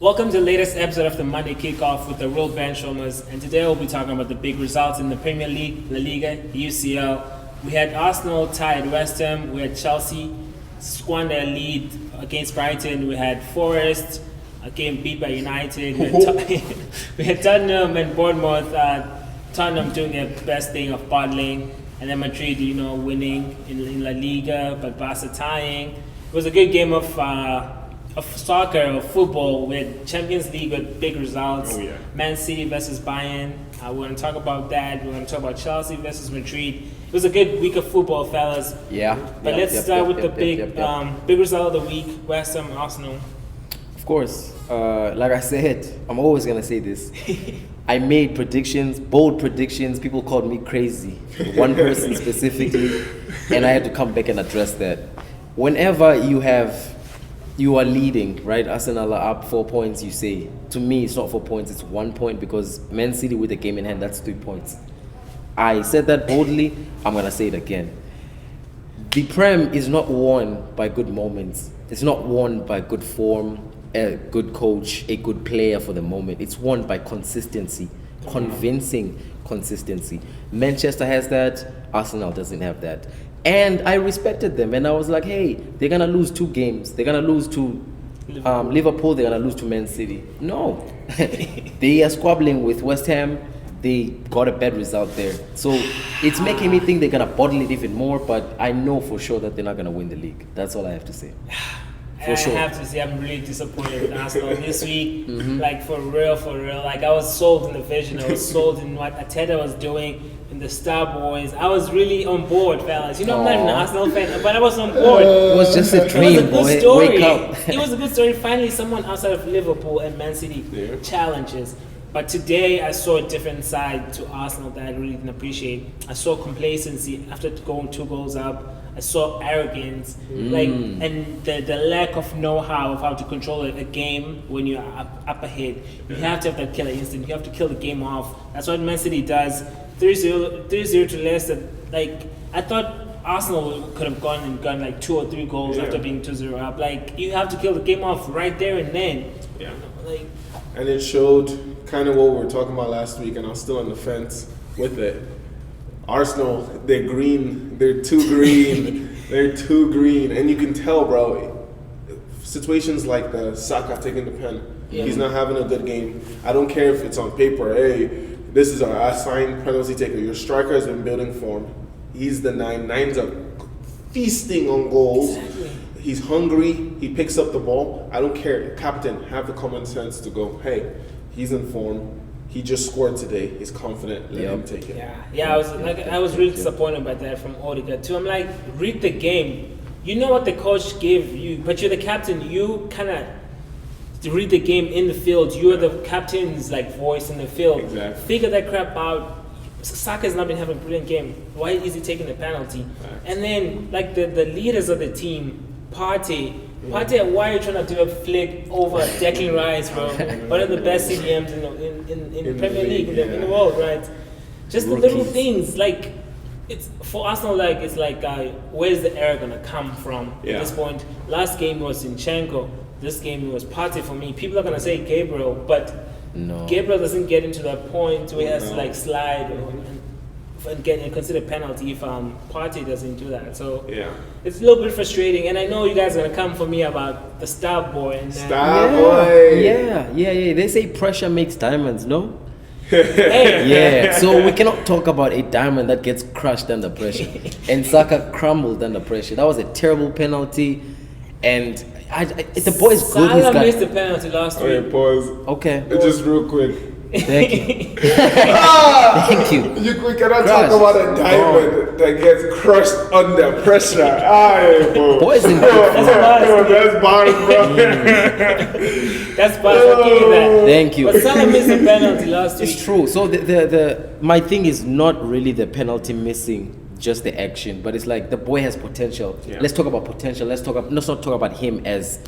Welcome to the latest episode of the Monday Kickoff with the Real Benchwarmers, and today we'll be talking about the big results in the Premier League, La Liga, UCL. We had Arsenal tie at West Ham, we had Chelsea squander a lead against Brighton, we had Forest, a game beat by United, we had Tottenham and Bournemouth, Tottenham doing their best thing of bottling, and then Madrid, winning in La Liga, but Barca tying. It was a good game of soccer or football with Champions League with big results. Oh, yeah. Man City versus Bayern. We're going to talk about that. We're going to talk about Chelsea versus Madrid. It was a good week of football, fellas. Yeah. But let's start with the big result of the week: West Ham Arsenal. Of course. Like I said, I'm always gonna say this. I made predictions, bold predictions. People called me crazy. One person specifically, and I had to come back and address that. Whenever you are leading, right? Arsenal are up 4 points, you say. To me, it's not 4 points, it's 1 point because Man City with the game in hand, that's 3 points. I said that boldly, I'm going to say it again. The Prem is not won by good moments. It's not won by good form, a good coach, a good player for the moment. It's won by consistency, convincing consistency. Manchester has that, Arsenal doesn't have that. And I respected them, and I was like, hey, they're going to lose 2 games. They're going to lose to Liverpool, they're going to lose to Man City. No. They are squabbling with West Ham. They got a bad result there. So it's making me think they're going to bottle it even more, but I know for sure that they're not going to win the league. That's all I have to say. I have to say, I'm really disappointed with Arsenal this week. Like, for real. Like, I was sold in the vision. I was sold in what Arteta was doing in the Star Boys. I was really on board, fellas. I'm not even an Arsenal fan, but I was on board. It was just a dream, it was a good boy. story. Wake up. It was a good story. Finally, someone outside of Liverpool and Man City challenges. But today, I saw a different side to Arsenal that I really didn't appreciate. I saw complacency after going 2 goals up. I saw arrogance, and the lack of know-how of how to control a game when you're up ahead. You have to have that killer instinct. You have to kill the game off. That's what Man City does. 3-0 to Leicester. Like, I thought Arsenal could have gone like 2 or 3 goals after being 2-0 up. Like, you have to kill the game off right there and then. Yeah. Like, And it showed kind of what we were talking about last week, and I was still on the fence with it. Arsenal, they're green. They're too green. They're too green. And you can tell, bro, situations like the Saka taking the pen, he's not having a good game. I don't care if it's on paper. Hey, this is our assigned penalty taker. Your striker has been building form. He's the 9. 9's are feasting on goals. Exactly. He's hungry. He picks up the ball. I don't care. Captain, have the common sense to go, hey, he's in form. He just scored today. He's confident. Let him take it. Yeah. I was really disappointed by that from Odegaard too. I'm like, read the game. You know what the coach gave you, but you're the captain. You kind of read the game in the field. You're the captain's voice in the field. Exactly. Figure that crap out. Saka's not been having a brilliant game. Why is he taking the penalty? And then the leaders of the team, Partey, why are you trying to do a flick over Declan Rice, bro? One of the best CDMs in the Premier League in the world, right? Just the little things, it's for Arsenal, where's the error gonna come from at this point? Last game was Zinchenko. This game was Partey for me. People are gonna say Gabriel, but Gabriel doesn't get into that point where he has to slide and get and consider penalty if Partey doesn't do that. So it's a little bit frustrating, and I know you guys are gonna come for me about the star boy and boy. Yeah. They say pressure makes diamonds, no? Hey. So we cannot talk about a diamond that gets crushed under pressure. And Saka crumbled under pressure. That was a terrible penalty, and the boy is good. Salah missed the penalty last week. Okay, pause. Okay. Just real quick. Thank you. Thank you. We cannot talk about a diamond that gets crushed under pressure. Aye, bro. Boys in That's bars, bro. That's bars. I'll give you that. Thank you. But Salah missed the penalty last week. It's true. So my thing is not really the penalty missing, just the action, but it's the boy has potential. Let's talk about potential. Let's not talk about him as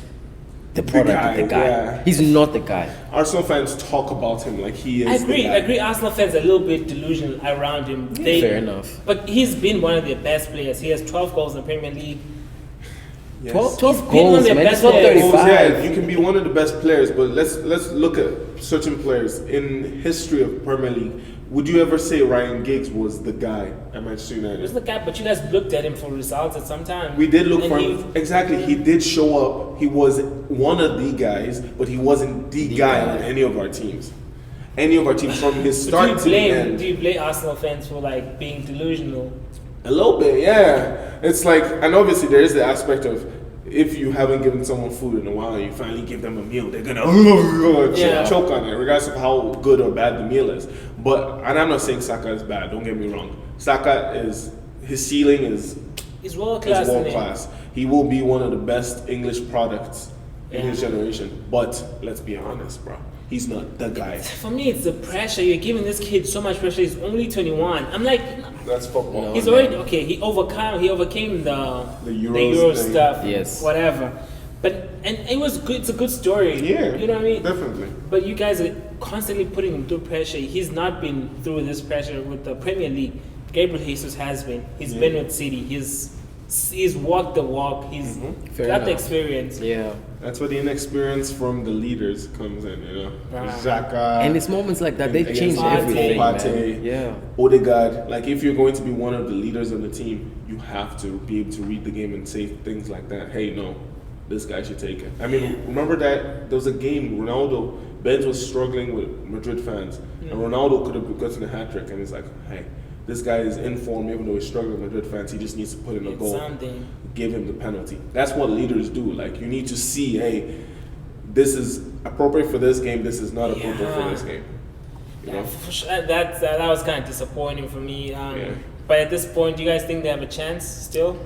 the product, the guy. He's not the guy. Arsenal fans talk about him like he is. I agree. Arsenal fans are a little bit delusional around him. Fair enough. But he's been one of their best players. He has 12 goals in the Premier League. Yes. 12 He's been one of goals, their man. best It's not players. 35. Yeah, you can be one of the best players, but let's look at certain players in history of Premier League. Would you ever say Ryan Giggs was the guy at Manchester He was United? the guy, but you guys looked at him for results at some time. We did look And for he- him. Exactly, he did show up. He was one of the guys, but he wasn't the guy on any of our teams. Any of our teams from his But start to the do end. you blame Arsenal fans for like being delusional? A little bit, yeah. It's like, and obviously there is the aspect of if you haven't given someone food in a while, you finally give them a meal, they're gonna Yeah. choke on it, regardless of how good or bad the meal is. But, and I'm not saying Saka is bad. Don't get me wrong. Saka is his ceiling is He's world class. world class. He will be one of the best English products in his generation. But let's be honest, bro. He's not the guy. For me, it's the pressure. You're giving this kid so much pressure. He's only 21. I'm like, That's football. he's already okay. He overcame the Euros Euro thing. stuff. Yes. Whatever. But and it was good. It's a good story. Yeah, You know what I mean? definitely. But you guys are constantly putting him through pressure. He's not been through this pressure with the Premier League. Gabriel Jesus has been. He's been with City. He's walked the walk. He's Fair got the enough. experience. Yeah. That's where the inexperience from the leaders comes in, you know. Right. Xhaka, And it's moments like that, they've against changed Partey. everything, Partey, man. Yeah. Odegaard. Like, if you're going to be one of the leaders of the team, you have to be able to read the game and say things like that. Hey, no, this guy should take it. I mean, remember that there was a game, Ronaldo, Benz was struggling with Madrid fans, and Ronaldo could have gotten a hat trick, and he's like, hey, this guy is in form, even though he's struggling with Madrid fans, he just needs to put in a It's goal. something. Give him the penalty. That's what leaders do. Like, you need to see, hey, this is appropriate for this game, this is not appropriate for this game. You know? Yeah, for sure. That was kind of disappointing for me. Yeah. But at this point, do you guys think they have a chance still?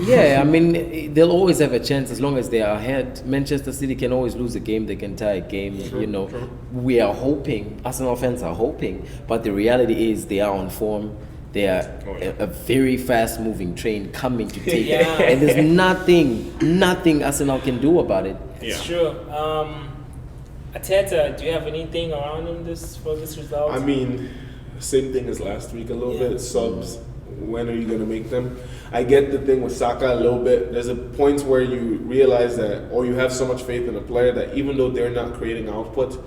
Yeah, I mean, they'll always have a chance as long as they are ahead. Manchester City can always lose a game, they can tie a game, you know. true. We are hoping, Arsenal fans are hoping, but the reality is they are on form. They are Oh, yeah. a very fast moving train coming to take Yeah. it. And there's nothing Arsenal can do about it. It's Yeah. true. Ateta, do you have anything around him for this result? I mean, same thing as last week a little Yeah. bit. Subs, when are you going to make them? I get the thing with Saka a little bit. There's a point where you realize that, or you have so much faith in a player that even though they're not creating output,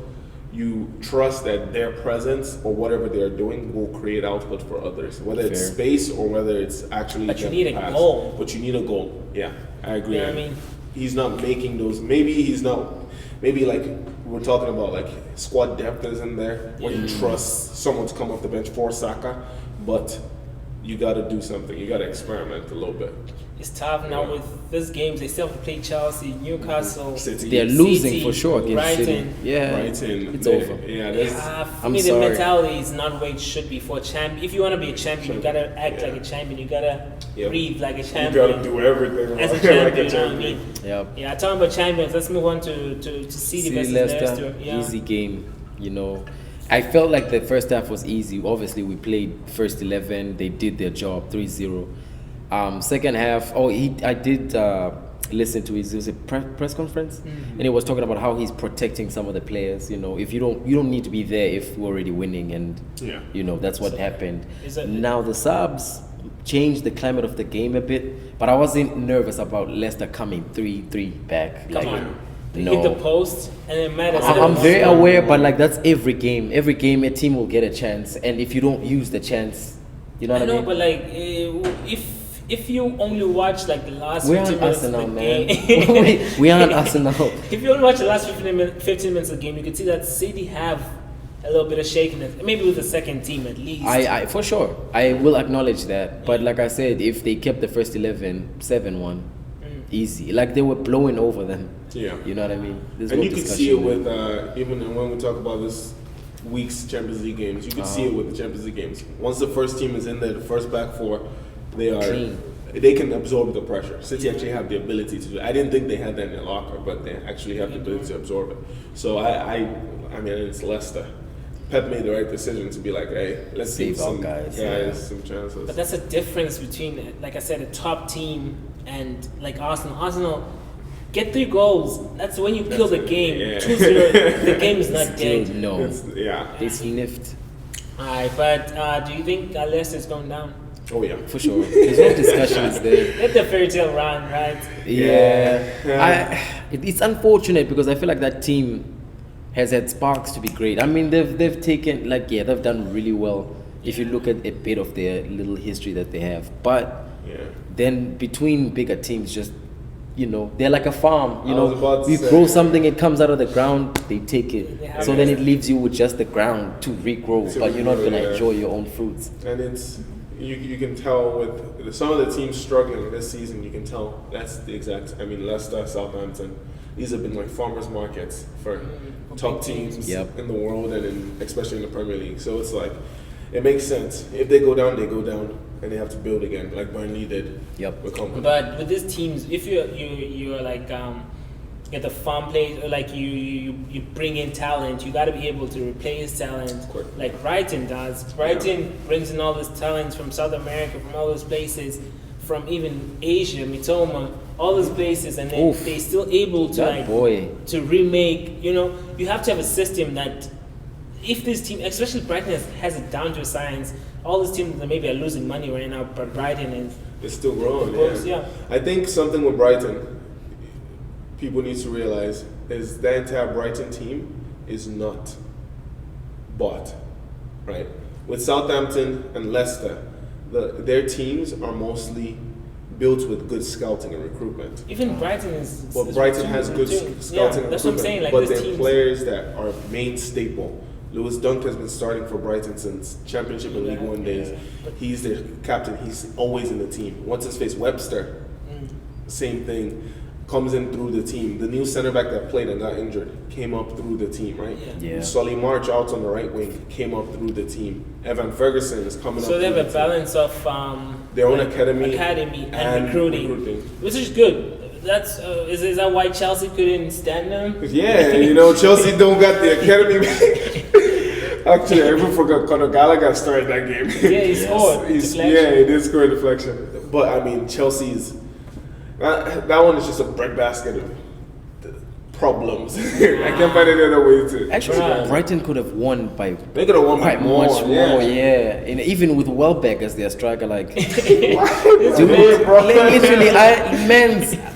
you trust that their presence or whatever they're doing will create output for others, whether it's Fair. space or whether it's actually. But you just need a pass. goal. But you need a goal. Yeah, I agree. You know what I mean? He's not making those. Maybe he's not. Maybe like we're talking about, like squad depth isn't there where you trust someone to come off the bench for Saka, but you got to do something. You got to experiment a little bit. It's tough now Yeah. with these games. They still have to play Chelsea, Newcastle. City. They're losing City, for sure against City. Brighton. Yeah, Brighton. it's They- over. Yeah, there's, For I'm me, the sorry. mentality is not where it should be for a champion. If you want to be a champion, you gotta act like a champion. You gotta Yep. breathe like a you champion. got to do everything As a like champion, a you know what I champion. mean? Yep. Yeah, talking about champions, let's move on to City City versus Leicester, Leicester. Yeah. easy game. You know, I felt like the first half was easy. Obviously, we played first 11. They did their job, 3-0. Second half, I did listen to his press conference, and he was talking about how he's protecting some of the players. You know, if you don't need to be there if we're already winning, and Yeah. you know that's what happened. is that- Now the subs changed the climate of the game a bit, but I wasn't nervous about Leicester coming 3-3 back. Come on. They no. hit the post and then Maddison. I'm very aware, but like that's every game. Every game, a team will get a chance, and if you don't use the chance, you know I what I know, mean. but like if you only watch like the last We 15 aren't minutes Arsenal, of the man. game, we aren't Arsenal. If you only watch the last 15 minutes of the game, you can see that City have a little bit of shakiness, maybe with the second team at least. I for sure, I will acknowledge that. But like I said, if they kept the first 11, 7-1, easy. Like they were blowing over them. Yeah. You know what I mean? There's And no you can see it discussion. with even when we talk about this week's Champions League games. You can see it with the Champions League games. Once the first team is in there, the first back four, Clean. they can absorb the pressure. City actually have the ability to do it. I didn't think they had that in their locker, but they actually have the ability to absorb it. So I mean, it's Leicester. Pep made the right decision to be like, hey, let's Save give our some guys, some chances. But that's a difference between, like I said, a top team and like Arsenal. Arsenal get 3 goals. That's when you kill the game. Yeah. 2-0, the game is not Still dead. no. Yeah. They sniffed. Alright, but do you think Leicester is going down? Oh yeah. for sure. There's no discussions there. Let the fairy tale run, right? It's unfortunate because I feel like that team has had sparks to be great. I mean, they've taken they've done really well if you look at a bit of their little history that they have. But then between bigger teams, just they're like a farm. You grow something, it comes out of the ground, they take it. So then it leaves you with just the ground to regrow, but you're not gonna enjoy your own fruits. And it's you can tell with some of the teams struggling this season. You can tell that's the exact. I mean, Leicester, Southampton. These have been like farmers markets for top teams in the world and especially in the Premier League. So it's like it makes sense. If they go down, and they have to build again, like Burnley did. With Company. But with these teams, if you're like get the farm play, or like you bring in talent, you got to be able to replace talent, like Brighton does. Brighton brings in all this talent from South America, from all those places, from even Asia, Mitoma, all those places, and then they still able to to remake. You have to have a system that, if this team, especially Brighton, has it down to a science. All these teams that maybe are losing money right now, but Brighton is it's still growing. I think something with Brighton, people need to realize is the entire Brighton team is not bought, right? With Southampton and Leicester, their teams are mostly built with good scouting and recruitment. Even Brighton is. But Brighton has good scouting and recruitment. That's what I'm saying. Like, but they're players that are main staple. Lewis Dunk has been starting for Brighton since Championship and League One days. He's their captain. He's always in the team. What's his face? Webster. Same thing. Comes in through the team. The new center back that played and got injured came up through the team, right? Solly March out on the right wing came up through the team. Evan Ferguson is coming up. So they have a balance of their own academy and recruiting, which is good. That's is that why Chelsea couldn't stand them? Yeah, Chelsea don't got the academy. Actually, I even forgot Conor Gallagher started that game. Yeah, he scored. He did score a deflection. But I mean, Chelsea's that one is just a breadbasket of problems. I can't find any other way to. Actually, Brighton could have won by. They could have won by much more. And even with Welbeck as their striker, literally,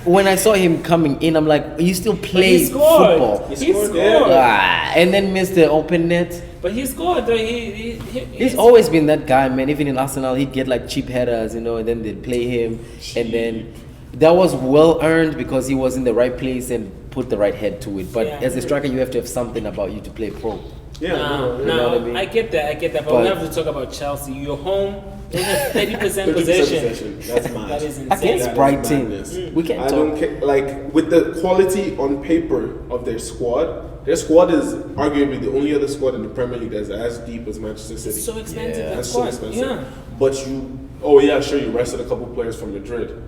when I saw him coming in, I'm like, you still play football? He scored. And then missed the open net. But he scored. He's always been that guy, man. Even in Arsenal, he'd get like cheap headers, and then they'd play him, and then that was well earned because he was in the right place and put the right head to it. But as a striker, you have to have something about you to play pro. You know what I mean? I get that. But we have to talk about Chelsea. You're home. They have 30% possession. That's mad. That is insane. Against Brighton, we can't talk. I don't care. Like with the quality on paper of their squad is arguably the only other squad in the Premier League that's as deep as Manchester City. It's so expensive. That's so expensive. But you rested a couple players from Madrid,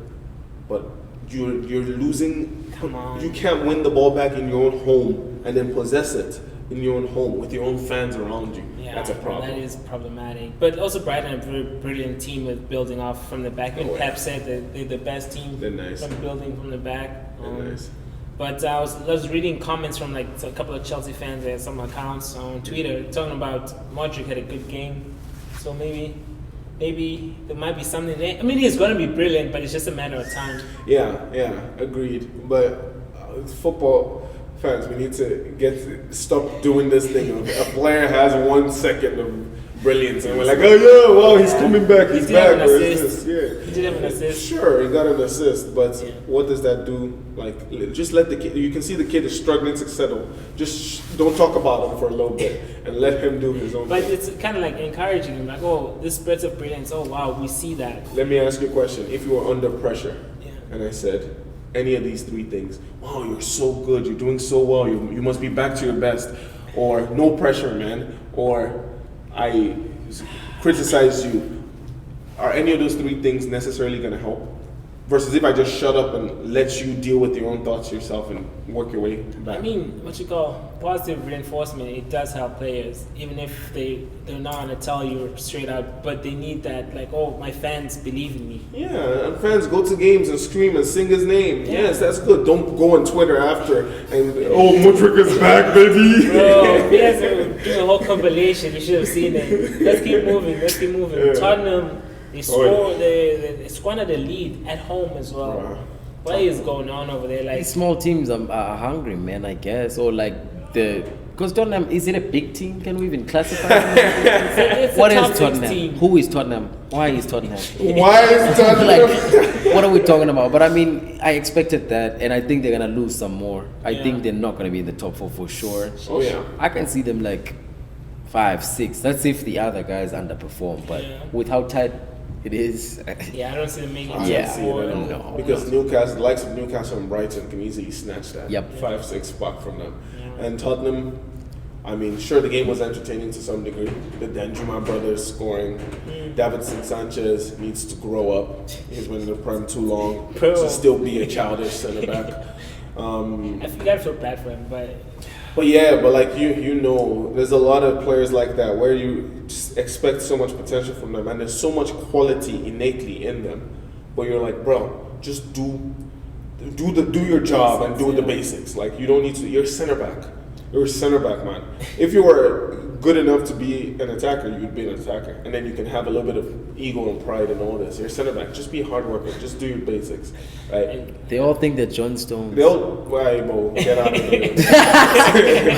but you're losing. Come on. You can't win the ball back in your own home and then possess it in your own home with your own fans around you. That's a problem. That is problematic. But also Brighton are a very brilliant team with building off from the back. And Pep said that they're the best team from building from the back. They're nice. But I was reading comments from like a couple of Chelsea fans at some accounts on Twitter talking about Modric had a good game. So maybe there might be something there. I mean, he's going to be brilliant, but it's just a matter of time. Yeah, agreed. But football fans, we need to stop doing this thing of a player has 1 second of brilliance and we're like, he's coming back, he's back. He did have an assist. Sure, he got an assist, but what does that do? Like, just let the kid, you can see the kid is struggling to settle. Just don't talk about him for a little bit and let him do his own thing. But it's kind of like encouraging him, like, this spurts of brilliance, wow, we see that. Let me ask you a question. If you were under pressure and I said, any of these 3 things, wow, you're so good, you're doing so well, you must be back to your best, or no pressure, man, or I criticize you, are any of those 3 things necessarily going to help? Versus if I just shut up and let you deal with your own thoughts yourself and work your way back. I mean, what you call positive reinforcement, it does help players, even if they're not going to tell you straight out, but they need that, like, my fans believe in me. Yeah, and fans go to games and scream and sing his name. Yeah. Yes, that's good. Don't go on Twitter after and, Modric is back, baby. Bro, we had to do a whole compilation. You should have seen it. Let's keep moving. Yeah. Tottenham They Oh, yeah. they squandered the lead at home as well. Wow. What is going on over there? Like These small teams are hungry, man, I guess. Or like because Tottenham, is it a big team? Can we even classify them? it's What a top is six Tottenham? team. Who is Tottenham? Why is Tottenham? Why is Tottenham? Like, what are we talking about? But I mean, I expected that, and I think they're gonna lose some more. I Yeah. think they're not gonna be in the top 4 for sure. Oh yeah. I can see them like 5, 6. That's if the other guys underperform. But Yeah. with how tight it is, Yeah, I don't see them making I Yeah. don't see it at all. No. Because Newcastle, the likes of Newcastle and Brighton can easily snatch that Yep. 5-6 spot from them. Yeah. And Tottenham, I mean, sure, the game was entertaining to some degree. The Danjuma brothers scoring. Davidson Sanchez needs to grow up. He's been in the Prem too long Bro. to still be a childish centre back. I gotta feel bad for him, But yeah, but like you know, there's a lot of players like that where you just expect so much potential from them, and there's so much quality innately in them. But you're like, bro, just do your job and do the basics. Like you don't need to. You're a center back. You're a center back, man. If you were good enough to be an attacker, you'd be an attacker, and then you can have a little bit of ego and pride and all this. You're a center back. Just be a hard worker. Just do your basics, right? they all think that John Stones. They'll bro, get out of here.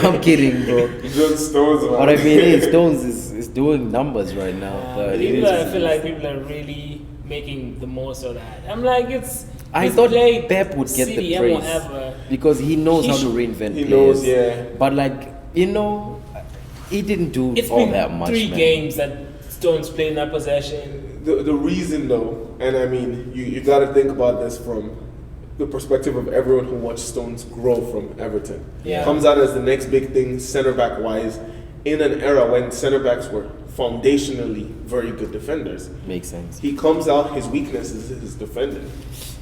I'm kidding, bro. John Stones, man. What I mean is, Stones is doing numbers right now. But it people, is. I feel like people are really making the most of that. I'm like, I he's thought played Pep would get City the and praise whatever. because he knows He how to sh- reinvent He players. knows, yeah. But like he didn't do It's all been that much. 3 man. games that Stones played in that possession. The reason though, and I mean, you got to think about this from the perspective of everyone who watched Stones grow from Everton. Yeah. Comes out as the next big thing, centre back wise, in an era when centre backs were foundationally very good defenders. Makes sense. He comes out, his weakness is his defending.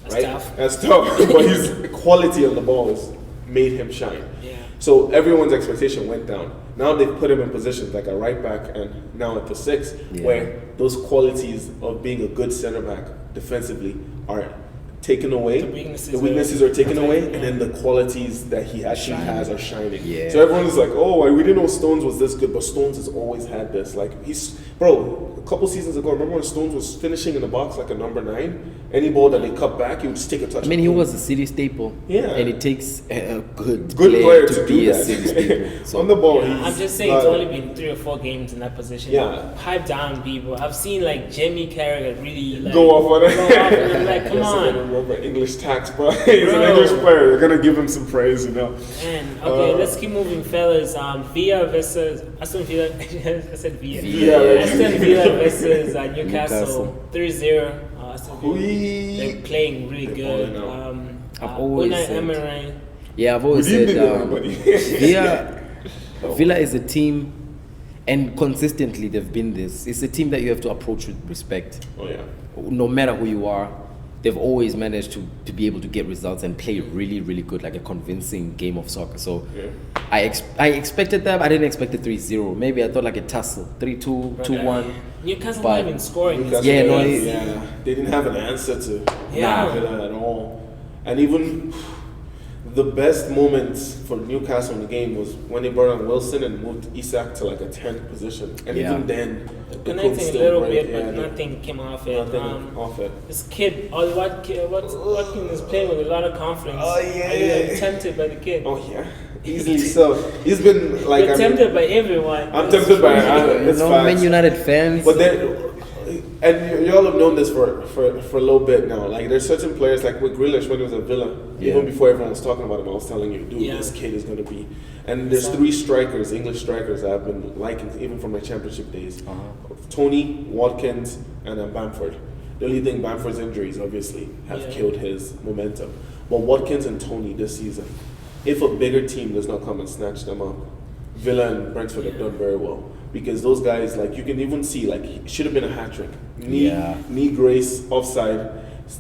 That's Right? tough. That's tough. But his quality on the ball has made him shine. Yeah. So everyone's expectation went down. Now they've put him in positions like a right back and now at the 6, Yeah. where those qualities of being a good center back defensively are taken away. The weaknesses are taken away, yeah. and then the qualities that he actually Shining. has are shining. Yeah. So everyone is like, oh, we didn't know Stones was this good, but Stones has always had this. Like a couple seasons ago, remember when Stones was finishing in the box like a number 9? Any ball that they cut back, he would just take a touch. I mean, he was a City staple. Yeah. And it takes a good player to to be do a that. City staple. So On the ball, Yeah, he's I'm just saying, it's only been 3 or 4 games in that position. Yeah. Pipe down, people. I've seen like Jamie Carragher really like, go off on it. go off, and I'm like, come Yes, I on. don't remember English tax, but he's an Bro. English player. They're gonna give him some praise, you know. Man, okay, let's keep moving, fellas. Villa versus Aston Villa. I said Villa. Aston Villa versus Newcastle. 3-0. Aston Villa. They're playing really They're good. balling I've always Unai said- Emery. Yeah, I've always Good said evening, everybody. Villa is a team, and consistently they've been this. It's a team that you have to approach with respect. Oh yeah. No matter who you are, they've always managed to be able to get results and play really, really good, like a convincing game of soccer. So Yeah. I expected that, but I didn't expect a 3-0. Maybe I thought like a tussle, 3-2, 2-1. Newcastle But- not even scoring. Newcastle, Yeah, no, yeah. They didn't have an answer to Yeah. Villa at all. And even the best moments for Newcastle in the game was when they brought on Wilson and moved Isak to like a 10th position. And Yeah. even then, they couldn't Connecting a still little break. bit, Yeah, but they- nothing came off it. nothing off it. This kid, Watkins is playing with a lot of confidence. Oh, yeah. I'm tempted by the kid. Oh yeah, easily so. He's been like, You're tempted by everyone. I'm tempted by You it's know, facts. Man United fans. But then, and y'all have known this for a little bit now. Like there's certain players like with Grealish when he was at Villa, Yeah. even before everyone was talking about him, I was telling you, dude, Yeah. this kid is gonna be. And there's 3 strikers, English strikers, that I've been liking even from my championship days: Tony, Watkins, and Bamford. The only thing, Bamford's injuries obviously have Yeah. killed his momentum. But Watkins and Tony this season, if a bigger team does not come and snatch them up, Villa and Brentford have done very well. Because those guys, like you can even see, like it should have been a hat trick. Knee grace, offside.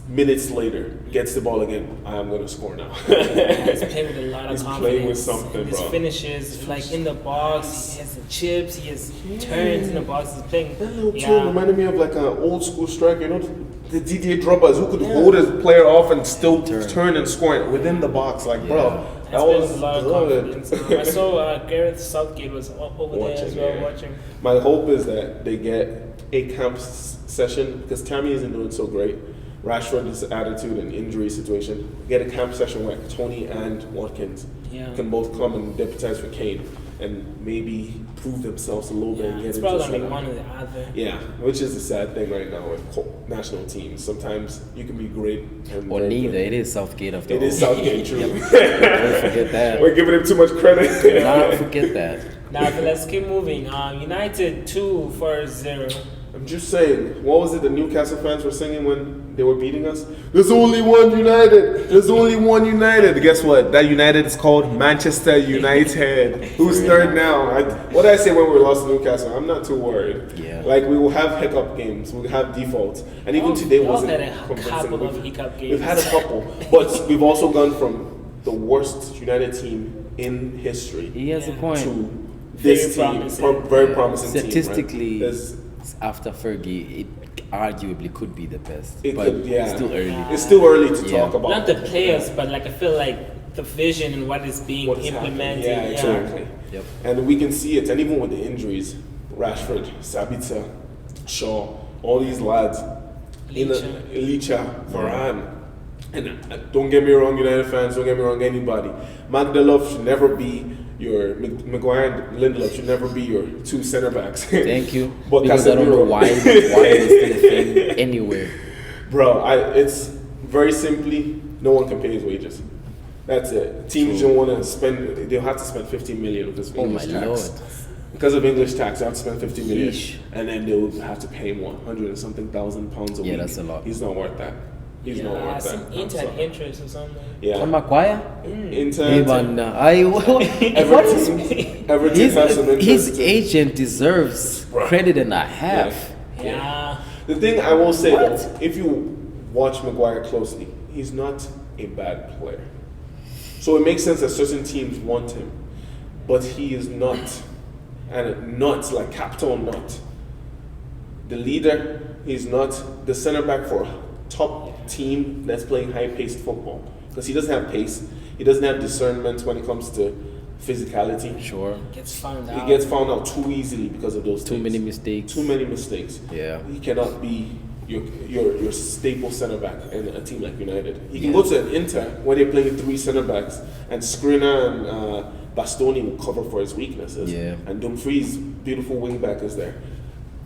Minutes later, gets the ball again. I am gonna score now. He's playing with a lot of He's confidence. playing with something, His bro. finishes, like in the box, he has the chips, he has turns in the box. He's playing. That little Yeah. tune reminded me of like an old school striker. You know, the Didier Drogbas who could hold his player off and still turn and score it within the box. Like, bro, that was a lot of good. confidence. I saw Gareth Southgate was over there as well watching. My hope is that they get a camp session because Tammy isn't doing so great. Rashford's attitude and injury situation. Get a camp session where Tony and Watkins can both come and deputize for Kane and maybe prove themselves a little bit. And get it's into probably one or the other. Yeah, which is the sad thing right now with national teams. Sometimes you can be great and Or neither. Good. It is Southgate after all. It is Southgate, true. Don't forget that. We're giving him too much credit. Don't forget that. Now, but let's keep moving. United 2-0. I'm just saying, what was it the Newcastle fans were singing when they were beating us? There's only one United. There's only one United. Guess what? That United is called Manchester United. Who's third now? What did I say when we lost to Newcastle? I'm not too worried. Yeah. Like, we will have hiccup games. We'll have defaults. And even today wasn't had a convincing. couple of hiccup games. We've had a couple. But we've also gone from the worst United team in history He has a point. to this team. Very promising Statistically, team. Right? after Fergie, it arguably could be the best. It but could, it's still early. It's still early to talk about. Not the players, but like I feel like the vision and what is being implemented. Yeah, exactly. Yep. And we can see it. And even with the injuries, Rashford, Sabitzer, Shaw, all these lads, Licha, Varane. And don't get me wrong, United fans, don't get me wrong, anybody. Magdalov should never be your Maguire and Lindelof should never be your two center backs. Thank you. But because I don't know why it's still a thing anywhere. Bro, it's very simply, no one can pay his wages. That's it. Teams don't want to spend, they'll have to spend 15 million because of English tax. Lord. Because of English tax, they have to spend 15 million. Yeesh. And then they'll have to pay him 100 and something thousand pounds a week. Yeah, that's a lot. He's not worth that. He's not worth that. Inter interest or something. Yeah. On Maguire? Inter. Everton has some interest. His agent deserves credit and a half. Yeah. The thing I will say though, if you watch Maguire closely, he's not a bad player. So it makes sense that certain teams want him, but he is not, and not like capital not. The leader, he's not the center back for a top team that's playing high-paced football because he doesn't have pace. He doesn't have discernment when it comes to physicality. Sure. Gets found out. He gets found out too easily because of those Too many mistakes. Too many mistakes. Yeah. He cannot be your staple center back in a team like United. He can go to an Inter where they're playing three center backs and Skriniar and Bastoni will cover for his weaknesses. Yeah. And Dumfries, beautiful wing back, is there.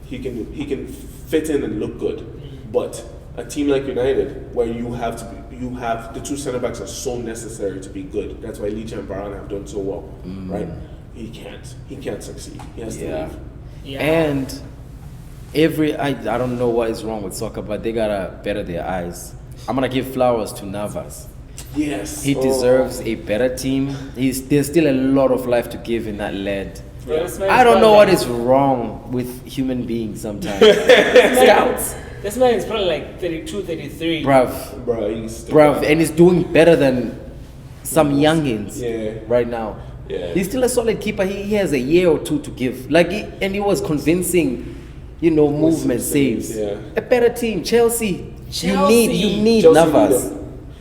He can fit in and look good, but a team like United, where you have the two centre backs are so necessary to be good. That's why Licha and Varane have done so well, right? He can't succeed. He has to leave. Yeah. And I don't know what is wrong with soccer, but they gotta better their eyes. I'm gonna give flowers to Navas. Yes, He deserves a better team. There's still a lot of life to give in that lad. Yeah. I don't know what is wrong with human beings sometimes. Scouts. This man is probably like 32, 33. Bruv, and he's doing better than some youngins right now. Yeah. He's still a solid keeper. He has a year or two to give. And he was convincing, movement saves. Yeah. A better team, Chelsea. You need Chelsea Navas.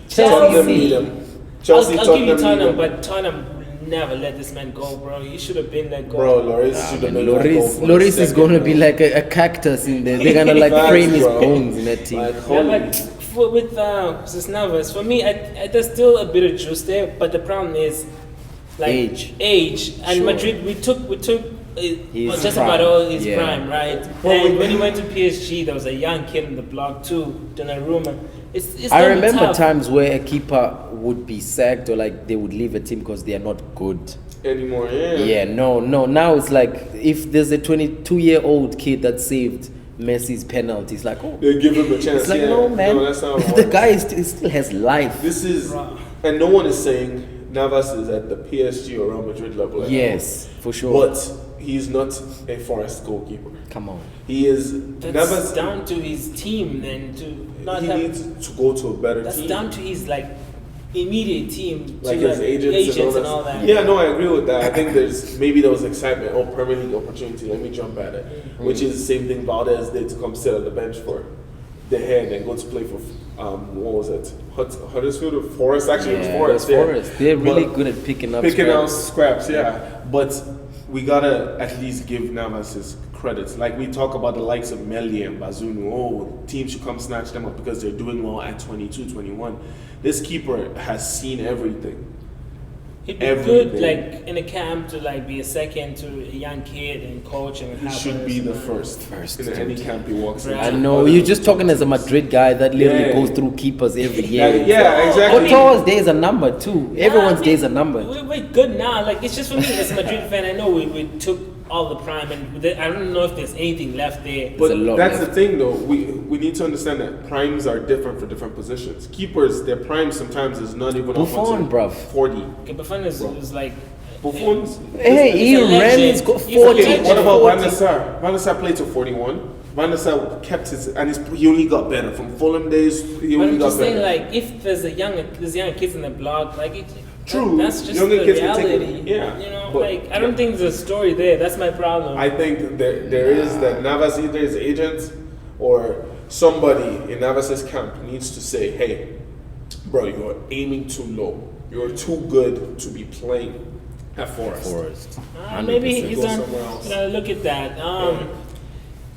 Chelsea need him. I'll give you Tottenham, but Tottenham never let this man go, bro. He should have been that goal. Bro, Lloris should have been that goal. Lloris is going to be like a cactus in there. They're going to frame his bones in that team. With Navas, for me, there's still a bit of juice there, but the problem is age. And Sure. Madrid, we took just prime. about all his Yeah. prime, right? And when he went to PSG, there was a young kid in the block too, Donnarumma. It's I remember tough. times where a keeper would be sacked or they would leave a team because they are not good. Anymore, No. Now it's like if there's a 22-year-old kid that saved Messi's penalty, it's like, they give him a chance. It's like, no, man. No, that's not the guy still has life. This is, and no one is saying Navas is at the PSG or Real Madrid level. Yes, for sure. But he's not a Forest goalkeeper. Come on. He is. That's Navas down to his team then to not he have. needs to go to a better That's team. down to his immediate team, Like to his agents and all that. Yeah, no, I agree with that. I think there was excitement. Oh, Premier League opportunity. Let me jump at it. Which is the same thing Valdez did to come sit on the bench for De Gea then go to play for what was it? Huddersfield or Forest? Actually, Yeah, it was Forest. it was Forest. They're really But good at picking up scraps. Yeah. But we gotta at least give Navas his credits. Like we talk about the likes of Melie and Bazunu. Oh, teams should come snatch them up because they're doing well at 22, 21. This keeper has seen everything. It'd be good, like in a camp, to like be a second to a young kid and coach and. He should be the first in any camp he walks in. I know, you're just talking as a Madrid guy that literally goes through keepers every year. Yeah, exactly. Oto's day is a number too. Everyone's day is a number. We're good now. Like, it's just for me as a Madrid fan, I know we took all the prime, and I don't know if there's anything left there. But that's the thing, though. We need to understand that primes are different for different positions. Keepers, their prime sometimes is not even Buffon, bruv. 40. Okay, Buffon is like. Buffon's. Hey, he ran his 40. What about Van der Sar? Van der Sar played to 41. Van der Sar kept his, and he only got better from Fulham days. He But only I'm got just saying, better. like, if there's young kids in the block, like True. that's just Younger the kids can take it. reality. Yeah. You know, But- like, I don't think there's a story there. That's my problem. I think there is that Navas, either his agent or somebody in Navas's camp, needs to say, hey, bro, you're aiming too low. You're too good to be playing at Forest. Maybe 100%. he's Go on. somewhere else. Look at that.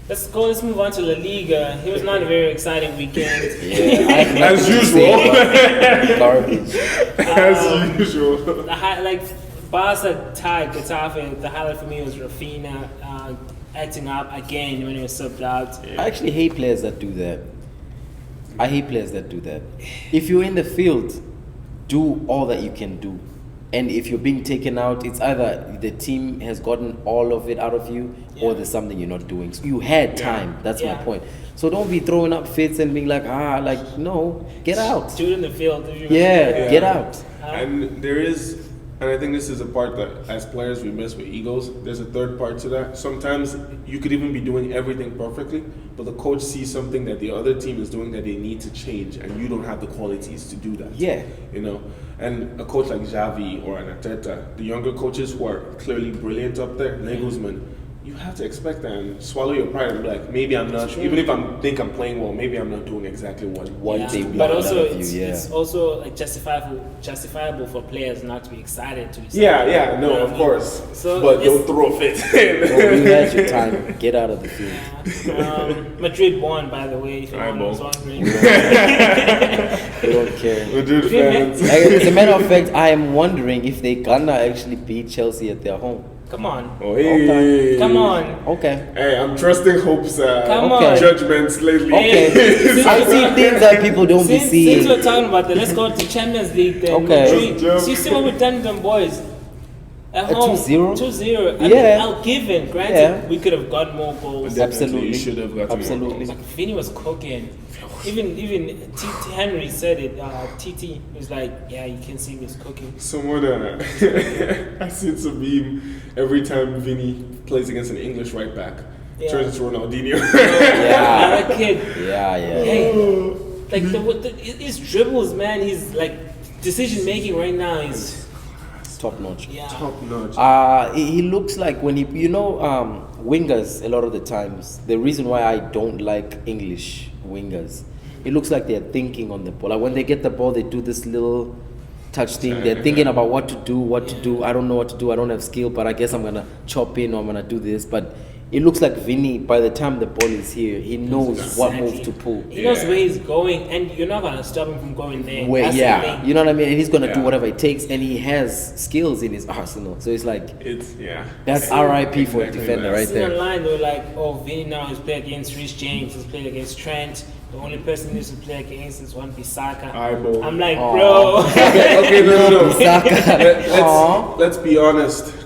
Let's move on to La Liga. It was not a very exciting weekend. Yeah, As usual. Garbage. As usual. Like Barca tied Getafe. The highlight for me was Rafinha acting up again when he was subbed out. I actually hate players that do that. I hate players that do that. If you're in the field, do all that you can do. And if you're being taken out, it's either the team has gotten all of it out of you or there's something you're not doing. So you had time. That's my point. So don't be throwing up fits and being like, no, get out. Do it in the field. If you Get out. And there is, and I think this is a part that as players we miss with egos. There's a third part to that. Sometimes you could even be doing everything perfectly, but the coach sees something that the other team is doing that they need to change, and you don't have the qualities to do that. Yeah. You know, and a coach like Xavi or an Arteta, the younger coaches who are clearly brilliant up there, Nagelsmann, you have to expect that and swallow your pride and be like, maybe I'm not, even if I think I'm playing well, maybe I'm not doing exactly what they But want also, out of you. it's also like justifiable for players not to be excited to. Of course. So but don't throw a fit. Well, you had your time. Get out of the field. Madrid won, by the way, if anyone was wondering. We don't care. Madrid fans. As a matter of fact, I am wondering if they gonna actually beat Chelsea at their home. Come on. Oh, hey. Come on. Okay. Hey, I'm trusting Hope's Come on. judgments lately. Okay. I see things that people don't be Since seeing. we're talking about that, let's go to Champions League then. Okay. Madrid. So you see what we've done to them boys? At home, 2-0? 2-0. I Yeah. mean, I'll give in. Granted, Yeah. we could have got more goals. Absolutely. You should have gotten Absolutely. more Like, Vinny was cooking. Even T. Henry said it. TT was like, yeah, you can see he was cooking. Someone, I seen some meme every time Vinny plays against an English right back. Turns into Ronaldinho. Yeah. That kid. Yeah. Hey, like his dribbles, man. He's like decision making right now. He's Top notch. Top notch. He looks like when wingers a lot of the times. The reason why I don't like English wingers, it looks like they're thinking on the ball. Like when they get the ball, they do this little touch thing. They're thinking about what to do. I don't know what to do. I don't have skill, but I guess I'm gonna chop in or I'm gonna do this. But it looks like Vinny, by the time the ball is here, he knows what move to pull. He knows where he's going, and you're not gonna stop him from going there. Where, That's the thing. you know what I mean? And he's gonna do whatever it takes, and he has skills in his arsenal. So it's like that's RIP for a defender right there. Online, they were like, "Oh, Vinny now has played against Reece James. He's played against Trent. The only person he needs to play against is one Bissaka." I'm like, bro. Okay, no. Bissaka. Let's be honest.